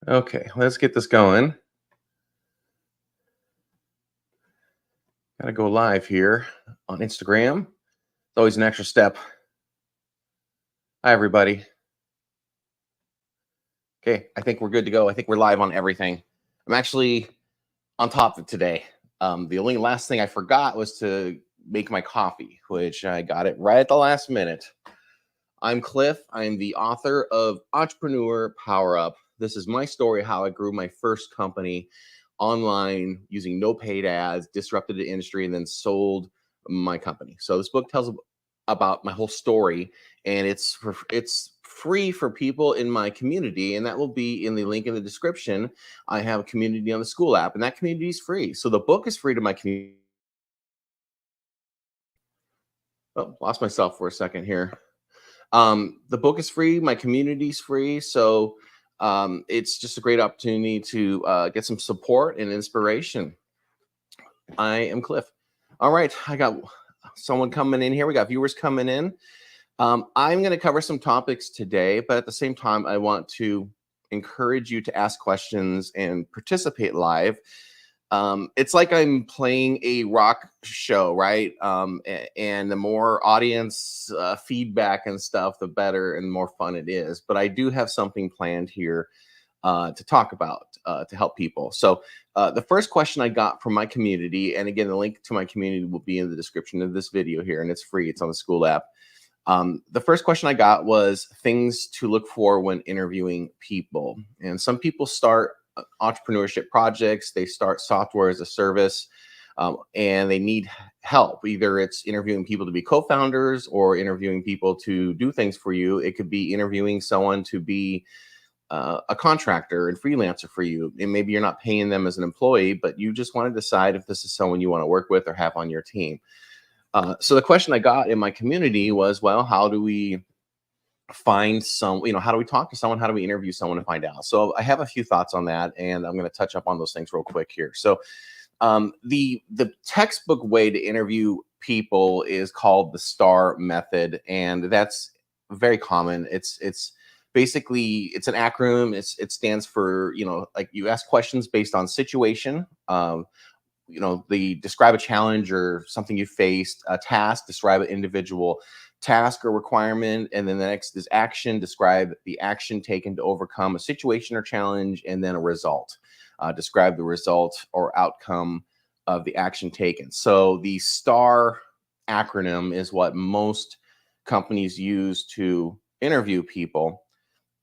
Okay, let's get this going. Gotta go live here on Instagram. It's always an extra step. Hi, everybody. Okay, I think we're good to go. I think we're live on everything. I'm actually on top of it today. The only last thing I forgot was to make my coffee, which I got it right at the last minute. I'm Cliff. I'm the author of Entrepreneur Power Up. This is my story how I grew my first company online using no paid ads, disrupted the industry, and then sold my company. So this book tells about my whole story, and it's free for people in my community, and that will be in the link in the description. I have a community on the school app, and that community is free. So the book is free to my community. Oh, lost myself for a second here. The book is free. My community's free. So it's just a great opportunity to get some support and inspiration. I am Cliff. All right. I got someone coming in here. We got viewers coming in. I'm going to cover some topics today, but at the same time, I want to encourage you to ask questions and participate live. It's like I'm playing a rock show, right? And the more audience feedback and stuff, the better and more fun it is. But I do have something planned here to talk about to help people. So the first question I got from my community, and again, the link to my community will be in the description of this video here, and it's free. It's on the school app. The first question I got was things to look for when interviewing people. And some people start entrepreneurship projects, they start software as a service, and they need help. Either it's interviewing people to be co-founders or interviewing people to do things for you. It could be interviewing someone to be a contractor and freelancer for you. And maybe you're not paying them as an employee, but you just want to decide if this is someone you want to work with or have on your team. So the question I got in my community was, well, how do we find some, how do we talk to someone? How do we interview someone to find out? So I have a few thoughts on that, and I'm going to touch up on those things real quick here. So the textbook way to interview people is called the STAR method, and that's very common. It's basically, it's an acronym. It stands for, like you ask questions based on situation. Describe a challenge or something you faced. A task, describe an individual task or requirement. And then the next is action, describe the action taken to overcome a situation or challenge. And then a result, describe the result or outcome of the action taken. So the STAR acronym is what most companies use to interview people.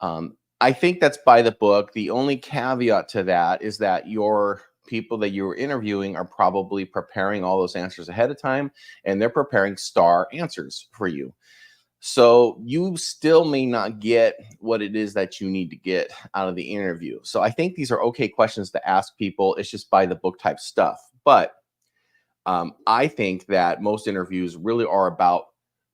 I think that's by the book. The only caveat to that is that your people that you're interviewing are probably preparing all those answers ahead of time, and they're preparing STAR answers for you. So you still may not get what it is that you need to get out of the interview. So I think these are okay questions to ask people. It's just by the book type stuff. But I think that most interviews really are about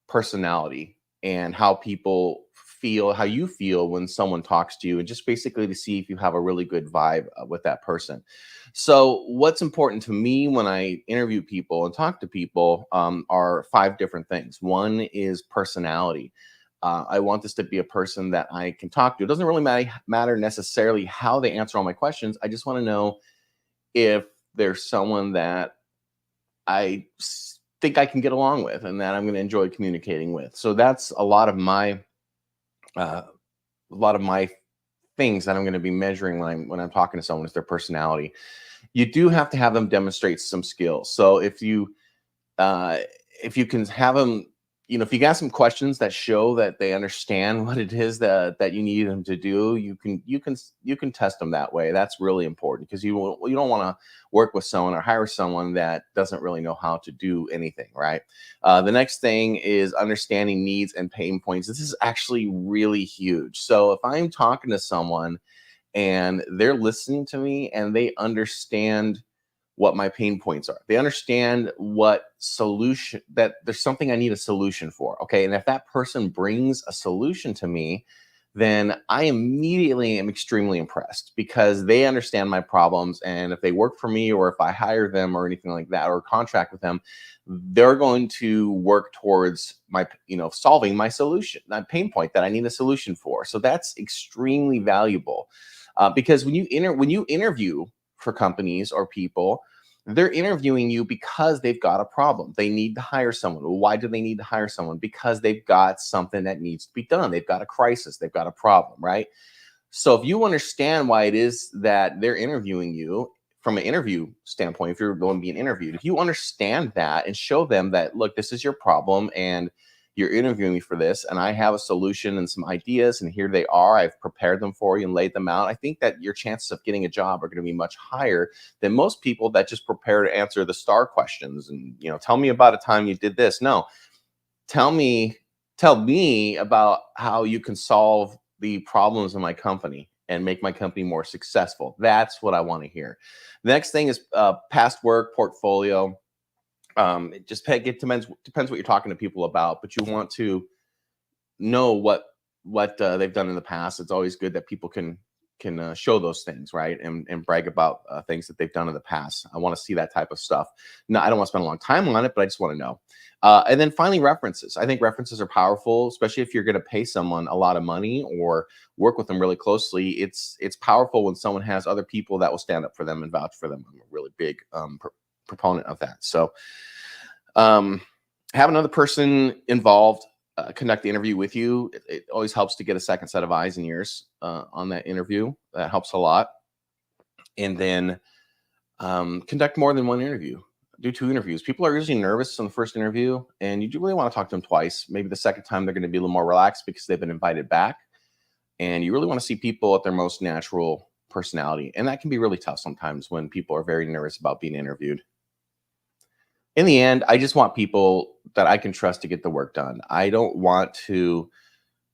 personality and how people feel, how you feel when someone talks to you, and just basically to see if you have a really good vibe with that person. So what's important to me when I interview people and talk to people are 5 different things. One is personality. I want this to be a person that I can talk to. It doesn't really matter necessarily how they answer all my questions. I just want to know if there's someone that I think I can get along with and that I'm going to enjoy communicating with. So that's a lot of my things that I'm going to be measuring when I'm talking to someone is their personality. You do have to have them demonstrate some skills. So if you can have them, if you can ask them questions that show that they understand what it is that you need them to do, you can test them that way. That's really important, because you don't want to work with someone or hire someone that doesn't really know how to do anything, right? The next thing is understanding needs and pain points. This is actually really huge. So if I'm talking to someone and they're listening to me and they understand what my pain points are, they understand what solution, that there's something I need a solution for. Okay. And if that person brings a solution to me, then I immediately am extremely impressed, because they understand my problems. And if they work for me, or if I hire them or anything like that, or contract with them, they're going to work towards my, solving my solution, that pain point that I need a solution for. So that's extremely valuable. Because when you interview for companies or people, they're interviewing you because they've got a problem. They need to hire someone. Well, why do they need to hire someone? Because they've got something that needs to be done. They've got a crisis. They've got a problem, right? So if you understand why it is that they're interviewing you from an interview standpoint, if you're going to be interviewed, if you understand that and show them that, look, this is your problem and you're interviewing me for this, and I have a solution and some ideas, and here they are. I've prepared them for you and laid them out. I think that your chances of getting a job are going to be much higher than most people that just prepare to answer the star questions and, tell me about a time you did this. No, tell me about how you can solve the problems in my company and make my company more successful. That's what I want to hear. The next thing is past work portfolio. It just depends what you're talking to people about, but you want to know what they've done in the past. It's always good that people can show those things, right, and brag about things that they've done in the past. I want to see that type of stuff. No, I don't want to spend a long time on it, but I just want to know. And then finally, references. I think references are powerful, especially if you're going to pay someone a lot of money or work with them really closely. It's powerful when someone has other people that will stand up for them and vouch for them. I'm a really big proponent of that. So have another person involved conduct the interview with you. It always helps to get a second set of eyes and ears on that interview. That helps a lot. And then conduct more than one interview. Do 2 interviews. People are usually nervous on the first interview, and you do really want to talk to them twice. Maybe the second time they're going to be a little more relaxed because they've been invited back. And you really want to see people at their most natural personality. And that can be really tough sometimes when people are very nervous about being interviewed. In the end, I just want people that I can trust to get the work done. I don't want to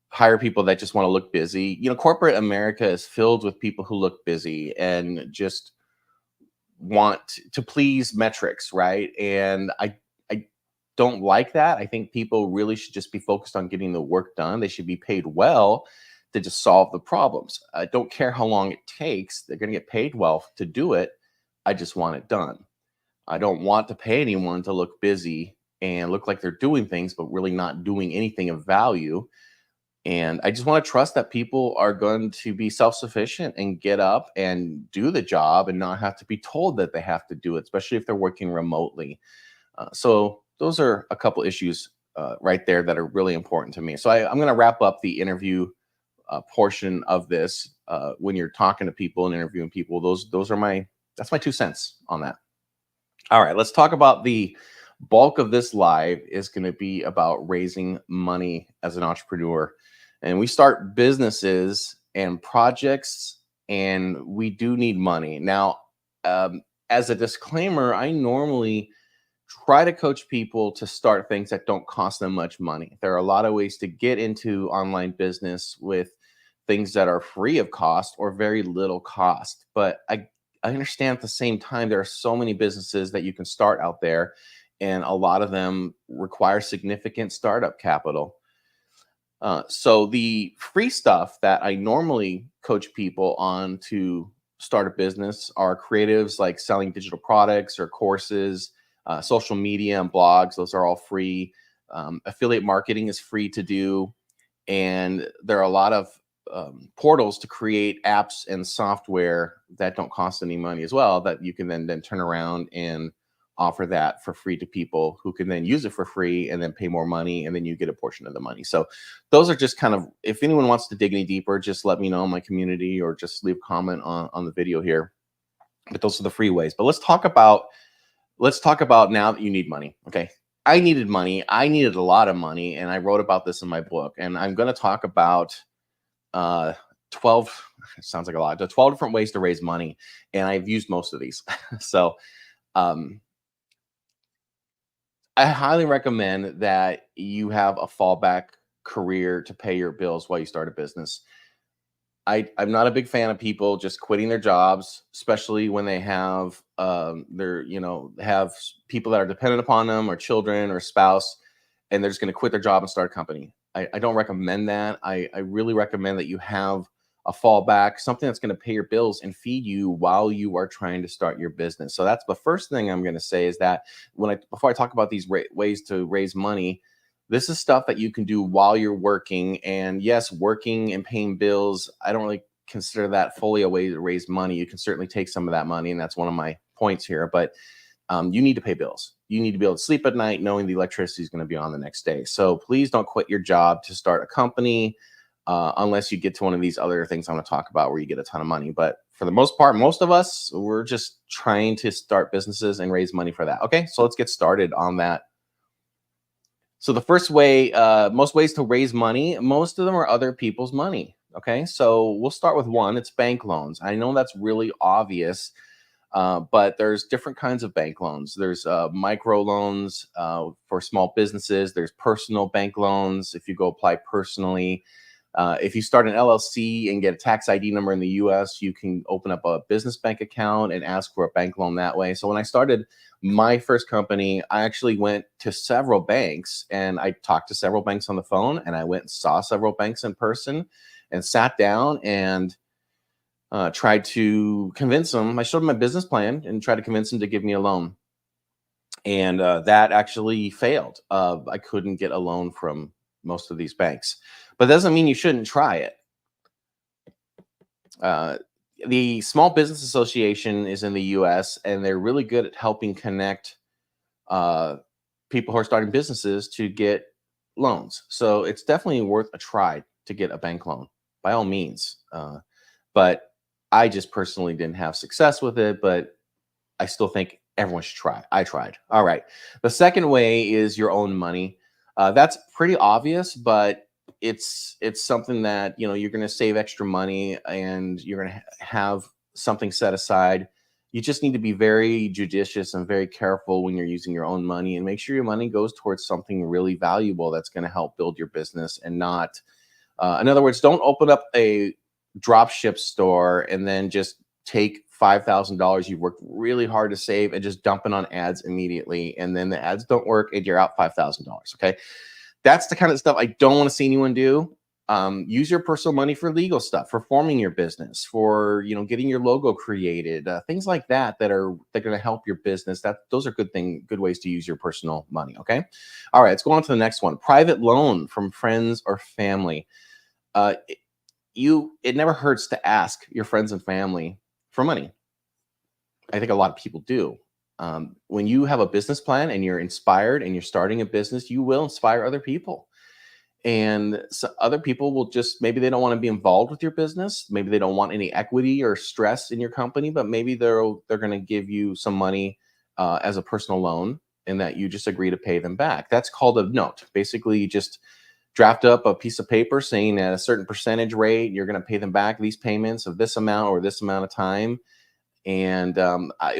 hire people that just want to look busy. Corporate America is filled with people who look busy and just want to please metrics, right? And I don't like that. I think people really should just be focused on getting the work done. They should be paid well to just solve the problems. I don't care how long it takes. They're going to get paid well to do it. I just want it done. I don't want to pay anyone to look busy and look like they're doing things, but really not doing anything of value. And I just want to trust that people are going to be self-sufficient and get up and do the job and not have to be told that they have to do it, especially if they're working remotely. So those are a couple issues right there that are really important to me. So I'm going to wrap up the interview portion of this. When you're talking to people and interviewing people, that's my 2 cents on that. All right, let's talk about the bulk of this live is going to be about raising money as an entrepreneur. And we start businesses and projects, and we do need money. Now, as a disclaimer, I normally try to coach people to start things that don't cost them much money. There are a lot of ways to get into online business with things that are free of cost or very little cost. But I understand at the same time, there are so many businesses that you can start out there, and a lot of them require significant startup capital. So the free stuff that I normally coach people on to start a business are creatives like selling digital products or courses, social media and blogs. Those are all free. Affiliate marketing is free to do. And there are a lot of portals to create apps and software that don't cost any money as well, that you can then turn around and offer that for free to people who can then use it for free and then pay more money, and then you get a portion of the money. So those are just kind of, if anyone wants to dig any deeper, just let me know in my community or just leave a comment on the video here. But those are the free ways. But let's talk about now that you need money. Okay. I needed money. I needed a lot of money. And I wrote about this in my book. And I'm going to talk about 12, it sounds like a lot, 12 different ways to raise money. And I've used most of these. So I highly recommend that you have a fallback career to pay your bills while you start a business. I'm not a big fan of people just quitting their jobs, especially when they have have people that are dependent upon them, or children or spouse, and they're just going to quit their job and start a company. I don't recommend that. I really recommend that you have a fallback, something that's going to pay your bills and feed you while you are trying to start your business. So that's the first thing I'm going to say, is that before I talk about these ways to raise money, this is stuff that you can do while you're working. And yes, working and paying bills, I don't really consider that fully a way to raise money. You can certainly take some of that money, and that's one of my points here. But you need to pay bills. You need to be able to sleep at night knowing the electricity is going to be on the next day. So please don't quit your job to start a company unless you get to one of these other things I'm going to talk about where you get a ton of money. But for the most part, most of us, we're just trying to start businesses and raise money for that. Okay, so let's get started on that. So the first way, most ways to raise money, most of them are other people's money. Okay, so we'll start with one. It's bank loans. I know that's really obvious. But there's different kinds of bank loans. There's micro loans for small businesses. There's personal bank loans if you go apply personally. If you start an LLC and get a tax ID number in the US, you can open up a business bank account and ask for a bank loan that way. So when I started my first company, I actually went to several banks and I talked to several banks on the phone, and I went and saw several banks in person and sat down and tried to convince them. I showed them my business plan and tried to convince them to give me a loan. And that actually failed. I couldn't get a loan from most of these banks. But that doesn't mean you shouldn't try it. The Small Business Association is in the US, and they're really good at helping connect people who are starting businesses to get loans. So it's definitely worth a try to get a bank loan, by all means. But I just personally didn't have success with it, but I still think everyone should try. I tried. All right. The second way is your own money. That's pretty obvious, but it's something that, you know, you're going to save extra money and you're going to have something set aside. You just need to be very judicious and very careful when you're using your own money, and make sure your money goes towards something really valuable that's going to help build your business, and not, in other words, don't open up a drop ship store and then just take $5,000 you've worked really hard to save and just dump it on ads immediately, and then the ads don't work and you're out $5,000. Okay, that's the kind of stuff I don't want to see anyone do. Use your personal money for legal stuff, for forming your business, for, you know, getting your logo created, things like that are going to help your business. Those are good ways to use your personal money. Okay, all right, let's go on to the next one. Private loan from friends or family. It never hurts to ask your friends and family for money. I think a lot of people do. When you have a business plan and you're inspired and you're starting a business, you will inspire other people. And so other people will just, maybe they don't want to be involved with your business. Maybe they don't want any equity or stress in your company, but maybe they're going to give you some money as a personal loan, and that you just agree to pay them back. That's called a note. Basically, you just draft up a piece of paper saying at a certain percentage rate, you're going to pay them back these payments of this amount or this amount of time. And I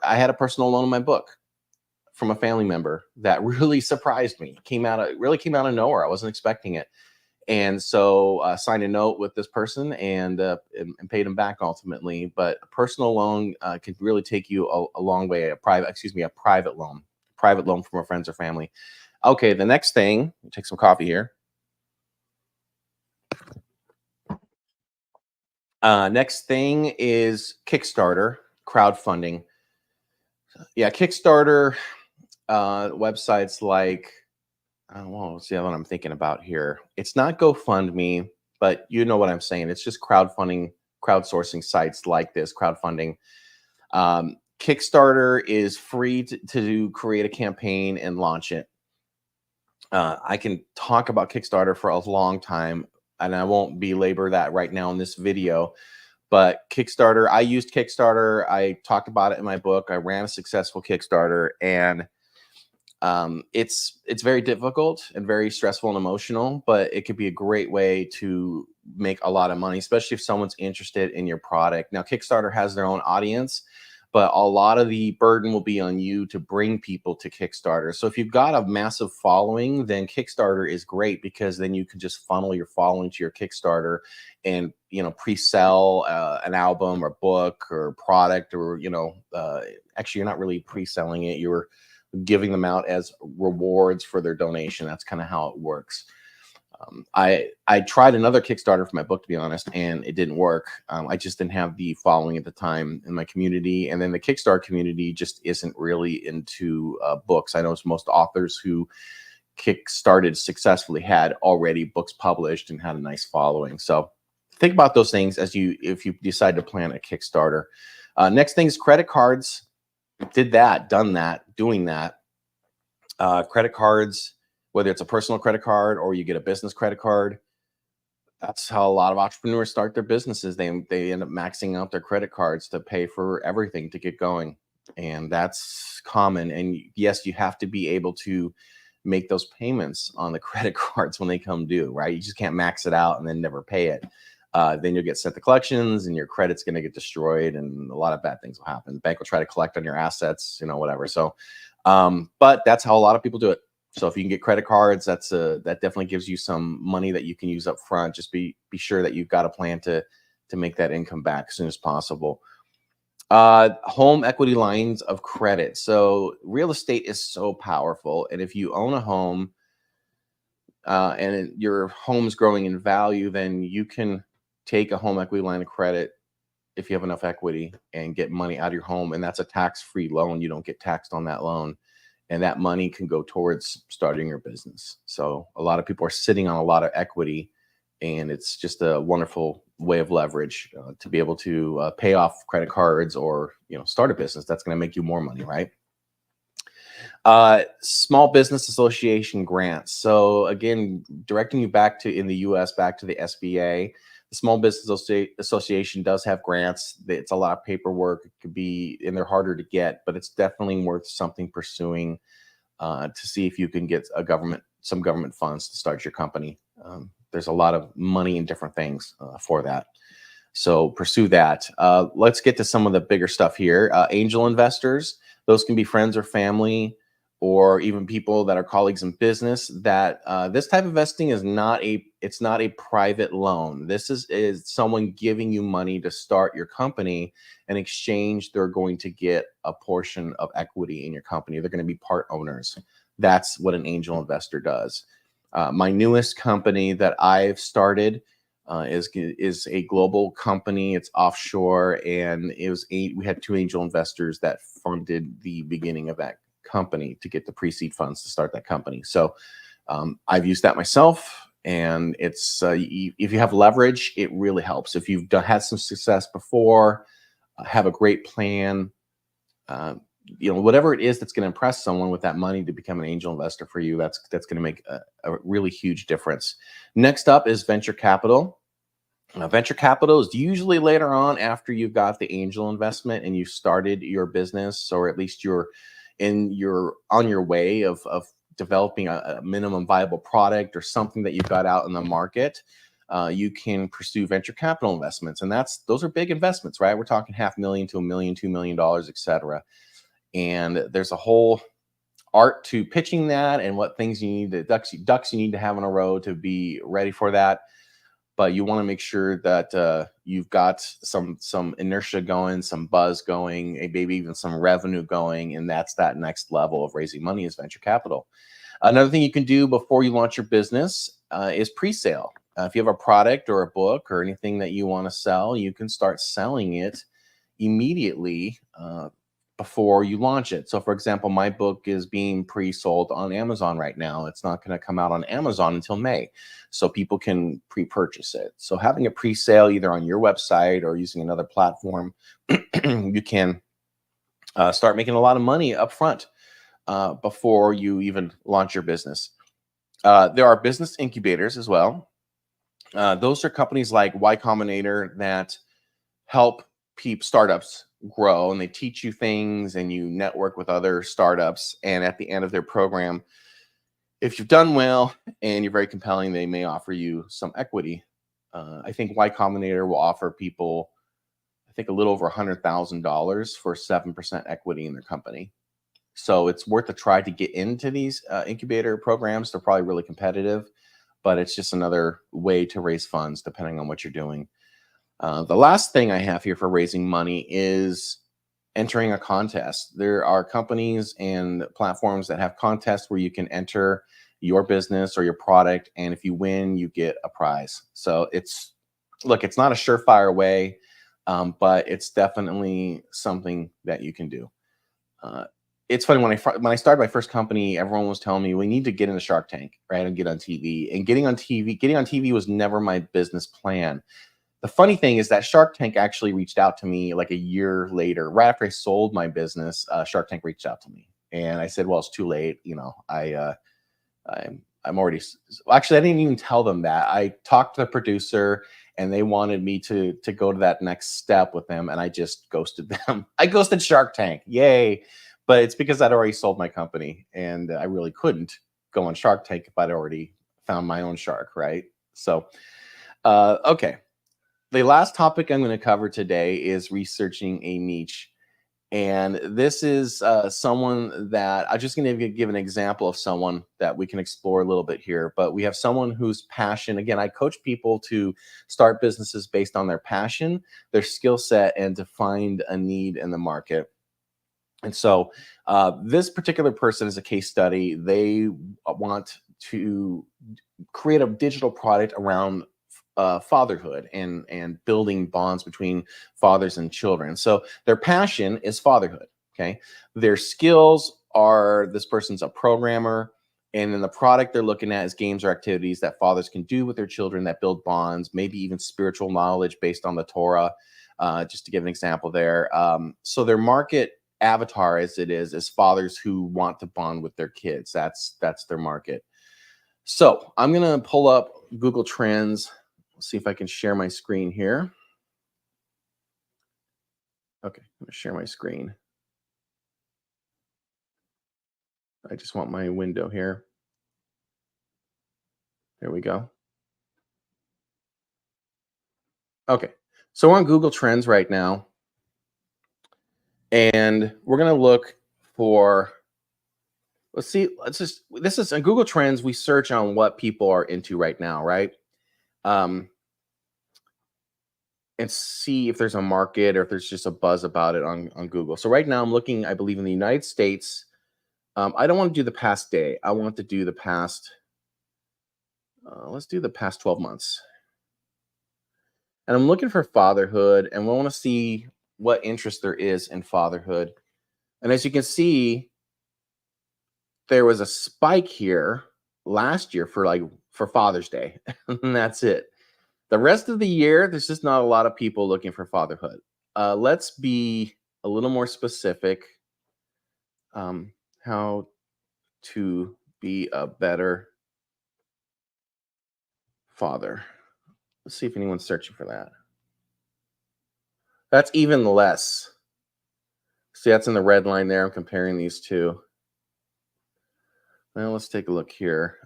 had a personal loan in my book from a family member that really surprised me. Really came out of nowhere. I wasn't expecting it. And so I signed a note with this person and paid him back ultimately. But a personal loan can really take you a long way. A private loan from a friends or family. Okay, the next thing, take some coffee here. Next thing is Kickstarter, crowdfunding. Yeah, Kickstarter websites like, let's see what I'm thinking about here. It's not GoFundMe, but you know what I'm saying. It's just crowdsourcing sites like this, crowdfunding. Kickstarter is free to create a campaign and launch it. I can talk about Kickstarter for a long time, and I won't belabor that right now in this video. But Kickstarter, I used Kickstarter. I talked about it in my book. I ran a successful Kickstarter, and it's very difficult and very stressful and emotional, but it could be a great way to make a lot of money, especially if someone's interested in your product. Now, Kickstarter has their own audience, but a lot of the burden will be on you to bring people to Kickstarter. So if you've got a massive following, then Kickstarter is great, because then you can just funnel your following to your Kickstarter and, you know, pre-sell an album or book or product, or, you know, actually you're not really pre-selling it. You're giving them out as rewards for their donation. That's kind of how it works. I tried another Kickstarter for my book, to be honest, and it didn't work. I just didn't have the following at the time in my community. And then the Kickstarter community just isn't really into books. I know most authors who kickstarted successfully had already books published and had a nice following. So think about those things if you decide to plan a Kickstarter. Next thing is credit cards. Doing that. Credit cards, whether it's a personal credit card or you get a business credit card, that's how a lot of entrepreneurs start their businesses. They end up maxing out their credit cards to pay for everything to get going. And that's common. And yes, you have to be able to make those payments on the credit cards when they come due, right? You just can't max it out and then never pay it. Then you'll get sent to collections and your credit's going to get destroyed and a lot of bad things will happen. The bank will try to collect on your assets, whatever. So, but that's how a lot of people do it. So if you can get credit cards, that definitely gives you some money that you can use up front. Just be sure that you've got a plan to make that income back as soon as possible. Home equity lines of credit. So real estate is so powerful. And if you own a home and your home's growing in value, then you can take a home equity line of credit if you have enough equity and get money out of your home. And that's a tax-free loan. You don't get taxed on that loan. And that money can go towards starting your business. So a lot of people are sitting on a lot of equity, and it's just a wonderful way of leverage to be able to pay off credit cards or start a business that's going to make you more money, right? Small Business Association grants. So again, directing you back to, in the US, back to the SBA. The Small Business Association does have grants. It's a lot of paperwork. It could be, and they're harder to get, but it's definitely worth something pursuing to see if you can get some government funds to start your company. There's a lot of money in different things for that. So pursue that. Let's get to some of the bigger stuff here. Angel investors, those can be friends or family, or even people that are colleagues in business. That this type of investing is not a private loan. This is someone giving you money to start your company. In exchange, they're going to get a portion of equity in your company. They're going to be part owners. That's what an angel investor does. My newest company that I've started is a global company. It's offshore, and we had 2 angel investors that funded the beginning of that company to get the pre-seed funds to start that company. So I've used that myself, and it's if you have leverage, it really helps. If you've had some success before, have a great plan, whatever it is that's going to impress someone with that money to become an angel investor for you, that's going to make a really huge difference. Next up is venture capital. Venture capital is usually later on after you've got the angel investment and you've started your business, or at least you're on your way of developing a minimum viable product or something that you've got out in the market. You can pursue venture capital investments, and those are big investments, right? We're talking $500,000 to $1 million, $2 million, etc. And there's a whole art to pitching that, and what things you need, the ducks you need to have in a row to be ready for that. But you want to make sure that you've got some inertia going, some buzz going, and maybe even some revenue going, and that's that next level of raising money is venture capital. Another thing you can do before you launch your business is pre-sale. If you have a product or a book or anything that you want to sell, you can start selling it immediately before you launch it. So for example, my book is being pre-sold on Amazon right now. It's not going to come out on Amazon until May, so people can pre-purchase it. So having a pre-sale either on your website or using another platform, you can start making a lot of money up front before you even launch your business. There are business incubators as well. Those are companies like Y Combinator that help startups grow, and they teach you things and you network with other startups. And at the end of their program, if you've done well and you're very compelling, they may offer you some equity. I think Y Combinator will offer people, I think, a little over $100,000 for 7% equity in their company. So it's worth a try to get into these incubator programs. They're probably really competitive, but it's just another way to raise funds depending on what you're doing. The last thing I have here for raising money is entering a contest. There are companies and platforms that have contests where you can enter your business or your product, and if you win, you get a prize. So it's not a surefire way, but it's definitely something that you can do. It's funny, when I started my first company, everyone was telling me we need to get in the Shark Tank, right, and get on TV. And getting on TV was never my business plan. The funny thing is that Shark Tank actually reached out to me like a year later, right after I sold my business. Shark Tank reached out to me, and I said, "Well, it's too late. I'm already." Actually, I didn't even tell them that. I talked to the producer, and they wanted me to go to that next step with them, and I just ghosted them. I ghosted Shark Tank. Yay! But it's because I'd already sold my company, and I really couldn't go on Shark Tank if I'd already found my own shark, right? So, okay. The last topic I'm going to cover today is researching a niche. And this is someone that I'm just going to give an example of someone that we can explore a little bit here. But we have someone whose passion, again, I coach people to start businesses based on their passion, their skill set, and to find a need in the market. And so this particular person is a case study. They want to create a digital product around fatherhood and building bonds between fathers and children. So their passion is fatherhood. Okay, their skills are, this person's a programmer, and then the product they're looking at is games or activities that fathers can do with their children that build bonds, maybe even spiritual knowledge based on the Torah. Just to give an example there. So their market avatar, as it is fathers who want to bond with their kids. That's their market. So I'm going to pull up Google Trends. Let's see if I can share my screen here. Okay, I'm going to share my screen. I just want my window here. There we go. Okay, so we're on Google Trends right now. And we're going to look for, this is on Google Trends. We search on what people are into right now, right? And see if there's a market or if there's just a buzz about it on Google. So right now I'm looking, I believe in the United States. I don't want to do the past day. I want to do the past, let's do the past 12 months. And I'm looking for fatherhood, and we want to see what interest there is in fatherhood. And as you can see, there was a spike here last year for Father's Day, and that's it. The rest of the year, there's just not a lot of people looking for fatherhood. Let's be a little more specific. How to be a better father. Let's see if anyone's searching for that. That's even less. See, that's in the red line there. I'm comparing these two. Well, let's take a look here.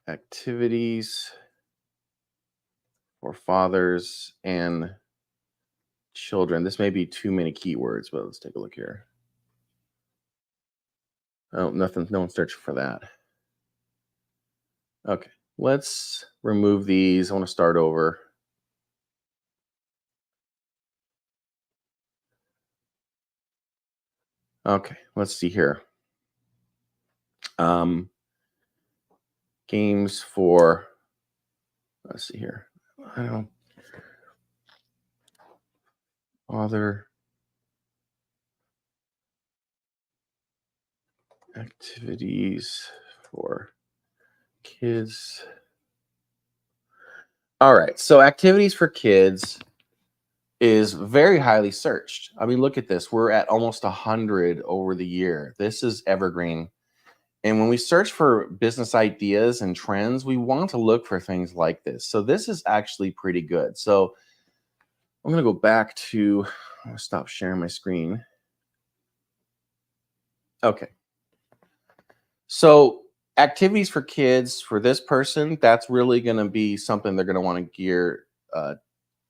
Activities for fathers and children. This may be too many keywords, but let's take a look here. Oh, nothing. No one's searching for that. Okay, let's remove these. I want to start over. Okay, let's see here. Games for, let's see here. I don't, father activities for kids. All right, so activities for kids is very highly searched. I mean, look at this. We're at almost 100 over the year. This is evergreen. And when we search for business ideas and trends, we want to look for things like this. So this is actually pretty good. So I'm going to go back to, I'm going to stop sharing my screen. Okay. So activities for kids for this person, that's really going to be something they're going to want to gear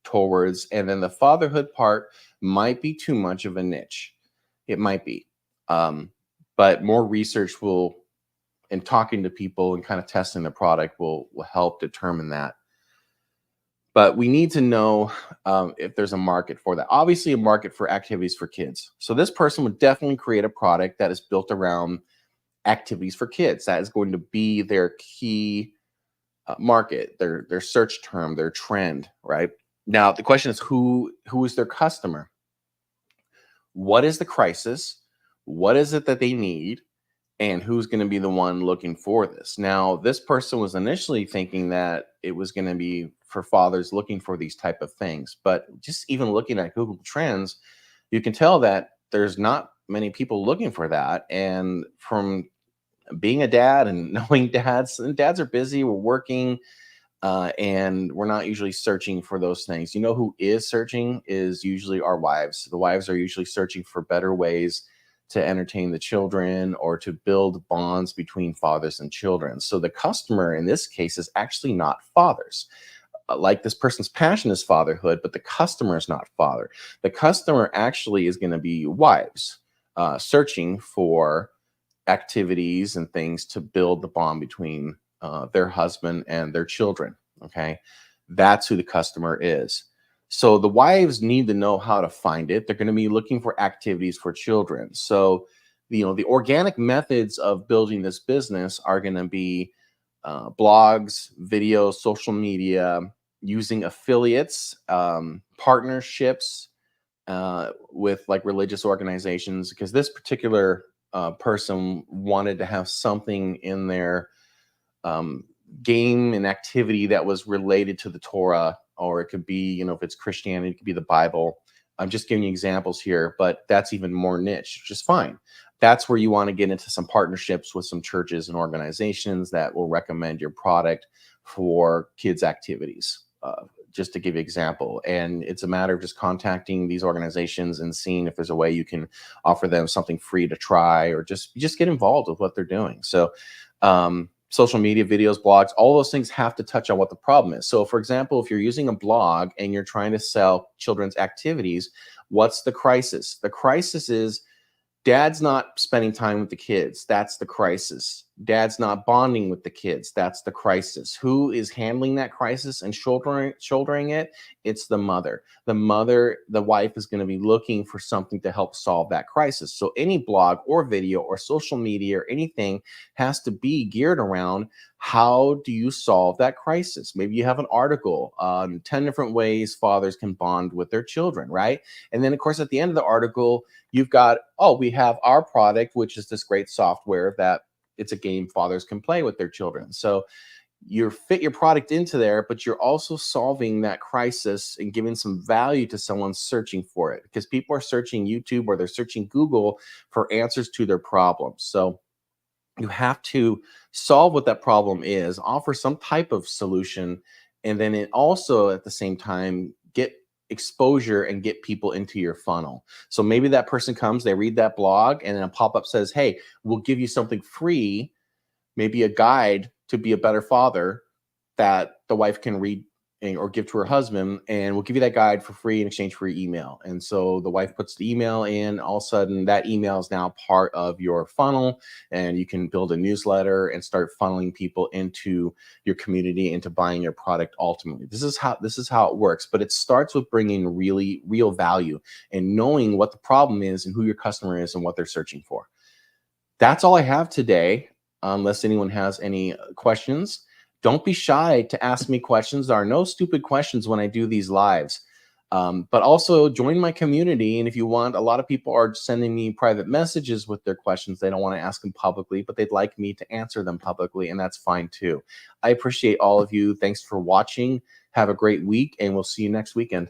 towards. And then the fatherhood part might be too much of a niche. It might be. But more research will, and talking to people and kind of testing the product will help determine that. But we need to know if there's a market for that. Obviously, a market for activities for kids. So this person would definitely create a product that is built around activities for kids. That is going to be their key market, their search term, their trend, right? Now, the question is who is their customer? What is the crisis? What is it that they need? and who's going to be the one looking for this. Now, this person was initially thinking that it was going to be for fathers looking for these type of things, but just even looking at Google Trends, you can tell that there's not many people looking for that. And from being a dad and knowing dads, and dads are busy, we're working, and we're not usually searching for those things. You know who is searching is usually our wives. The wives are usually searching for better ways to entertain the children or to build bonds between fathers and children. So the customer in this case is actually not fathers. Like this person's passion is fatherhood, but the customer is not father. The customer actually is going to be wives searching for activities and things to build the bond between their husband and their children. Okay. That's who the customer is. So the wives need to know how to find it. They're going to be looking for activities for children. So, the organic methods of building this business are going to be blogs, videos, social media, using affiliates, partnerships with like religious organizations, because this particular person wanted to have something in their um, game and activity that was related to the Torah, or it could be, if it's Christianity, it could be the Bible. I'm just giving you examples here, but that's even more niche, which is fine. That's where you want to get into some partnerships with some churches and organizations that will recommend your product for kids' activities. Just to give you an example. And it's a matter of just contacting these organizations and seeing if there's a way you can offer them something free to try, or just get involved with what they're doing. So social media, videos, blogs, all those things have to touch on what the problem is. So for example, if you're using a blog and you're trying to sell children's activities, what's the crisis? The crisis is dad's not spending time with the kids. That's the crisis. Dad's not bonding with the kids. That's the crisis. Who is handling that crisis and shouldering it? It's the mother. The wife is going to be looking for something to help solve that crisis. So any blog or video or social media or anything has to be geared around, how do you solve that crisis? Maybe you have an article on 10 different ways fathers can bond with their children, right? And then of course, at the end of the article, you've got, we have our product, which is this great software that it's a game fathers can play with their children. So you fit your product into there, but you're also solving that crisis and giving some value to someone searching for it, because people are searching YouTube or they're searching Google for answers to their problems. So you have to solve what that problem is, offer some type of solution, and then it also at the same time get exposure and get people into your funnel. So maybe that person comes, they read that blog, and then a pop-up says, hey, we'll give you something free, maybe a guide to be a better father that the wife can read or give to her husband, and we'll give you that guide for free in exchange for your email. And so the wife puts the email in, all of a sudden that email is now part of your funnel, and you can build a newsletter and start funneling people into your community, into buying your product ultimately. This is how it works, but it starts with bringing really real value and knowing what the problem is and who your customer is and what they're searching for. That's all I have today, unless anyone has any questions. Don't be shy to ask me questions. There are no stupid questions when I do these lives. But also join my community. And if you want, a lot of people are sending me private messages with their questions. They don't want to ask them publicly, but they'd like me to answer them publicly, and that's fine too. I appreciate all of you. Thanks for watching. Have a great week, and we'll see you next weekend.